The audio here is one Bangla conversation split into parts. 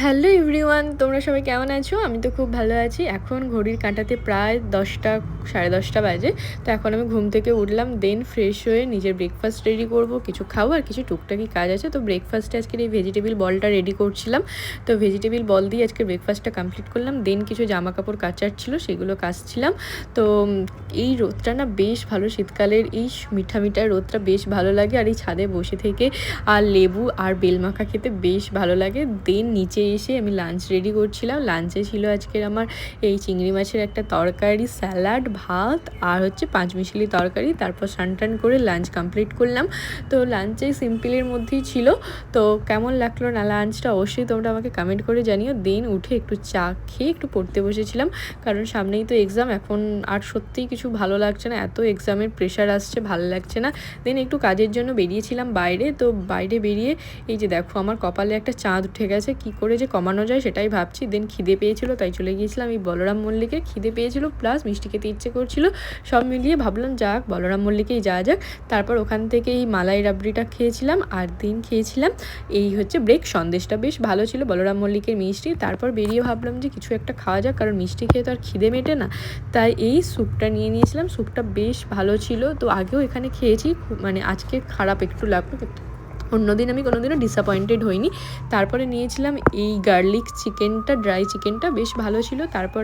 হ্যালো এভরিওয়ান, তোমরা সবাই কেমন আছো? আমি তো খুব ভালো আছি। এখন ঘড়ির কাঁটাতে প্রায় 10টা, 10:30 বাজে। তো এখন আমি ঘুম থেকে উঠলাম, দেন ফ্রেশ হয়ে নিজের ব্রেকফাস্ট রেডি করব, কিছু খাবো আর কিছু টুকটাকি কাজ আছে। তো ব্রেকফাস্টে আজকের এই ভেজিটেবিল বলটা রেডি করছিলাম। তো ভেজিটেবিল বল দিয়ে আজকে ব্রেকফাস্টটা কমপ্লিট করলাম। দেন কিছু জামা কাপড় কাচার ছিল, সেগুলো কাচছিলাম। তো এই রোদটা না বেশ ভালো, শীতকালের এই মিঠা মিঠা রোদটা বেশ ভালো লাগে। আর এই ছাদে বসে থেকে আর লেবু আর বেলমাখা খেতে বেশ ভালো লাগে। দেন নিচে এসে আমি লাঞ্চ রেডি করছিলাম। লাঞ্চে ছিল আজকের আমার এই চিংড়ি মাছের একটা তরকারি, স্যালাড, ভাত আর হচ্ছে পাঁচমিশালি তরকারি। তারপর স্নান করে লাঞ্চ কমপ্লিট করলাম। তো লাঞ্চে সিম্পলের মধ্যেই ছিল। তো কেমন লাগলো না লাঞ্চটা অবশ্যই তোমরা আমাকে কমেন্ট করে জানিও। দেন উঠে একটু চা খেয়ে একটু পড়তে বসেছিলাম, কারণ সামনেই তো এক্সাম। এখন আর সত্যিই কিছু ভালো লাগছে না, এত এক্সামের প্রেশার আসছে, ভালো লাগছে না। দেন একটু কাজের জন্য বেরিয়েছিলাম বাইরে। তো বাইরে বেরিয়ে এই যে দেখো আমার কপালে একটা চাঁদ উঠে গেছে, কি করে যে কমানো যায় সেটাই ভাবছি। দেন খিদে পেয়েছিল, তাই চলে গিয়েছিলাম এই বলরাম মল্লিকে। খিদে পেয়েছিল প্লাস মিষ্টি খেতে ইচ্ছে করছিল, সব মিলিয়ে ভাবলাম যাক বলরাম মল্লিকেই যাওয়া যাক। তারপর ওখান থেকে এই মালাই রাবড়িটা খেয়েছিলাম আর দিন খেয়েছিলাম এই হচ্ছে ব্রেক সন্দেশটা, বেশ ভালো ছিল বলরাম মল্লিকের মিষ্টি। তারপর বেরিয়ে ভাবলাম যে কিছু একটা খাওয়া যাক, কারণ মিষ্টি খেয়ে তো আর খিদে মেটে না। তাই এই স্যুপটা নিয়ে নিয়েছিলাম, স্যুপটা বেশ ভালো ছিল। তো আগেও এখানে খেয়েছি, মানে আজকে খারাপ একটু লাগলো, অন্যদিন আমি কোনোদিনও ডিসঅ্যাপয়েন্টেড হইনি। তারপরে নিয়েছিলাম এই গার্লিক চিকেনটা, ড্রাই চিকেনটা বেশ ভালো ছিল। তারপর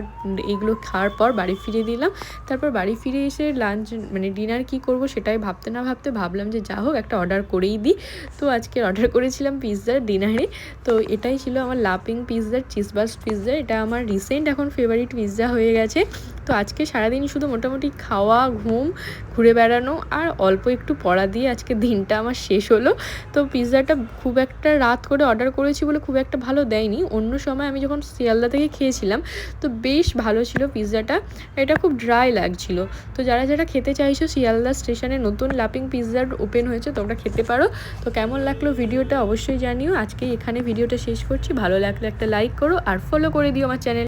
এইগুলো খাওয়ার পর বাড়ি ফিরে দিলাম। তারপর বাড়ি ফিরে এসে লাঞ্চ মানে ডিনার কি করব সেটাই ভাবতে না ভাবতে ভাবলাম যে যা হোক একটা অর্ডার করেই দিই। তো আজকে অর্ডার করেছিলাম পিৎজার ডিনারে। তো এটাই ছিল আমার লাপিং পিৎজার চিজবাস্ট পিৎজা। এটা আমার রিসেন্ট এখন ফেভারিট পিৎজা হয়ে গেছে। তো আজকে সারাদিন শুধু মোটামুটি খাওয়া, ঘুম, ঘুরে বেড়ানো আর অল্প একটু পড়া দিয়ে আজকে দিনটা আমার শেষ হলো। তো পিৎজাটা খুব একটা রাত করে অর্ডার করেছি বলে খুব একটা ভালো দেয়নি। অন্য সময় আমি যখন শিয়ালদা থেকে খেয়েছিলাম তো বেশ ভালো ছিল পিৎজাটা, এটা খুব ড্রাই লাগছিল। তো যারা যারা খেতে চাইছো, শিয়ালদা স্টেশনে নতুন লাপিং পিৎজার ওপেন হয়েছে, তোমরা খেতে পারো। তো কেমন লাগলো ভিডিওটা অবশ্যই জানিও। আজকে এখানে ভিডিওটা শেষ করছি, ভালো লাগলে একটা লাইক করো আর ফলো করে দিও আমার চ্যানেল।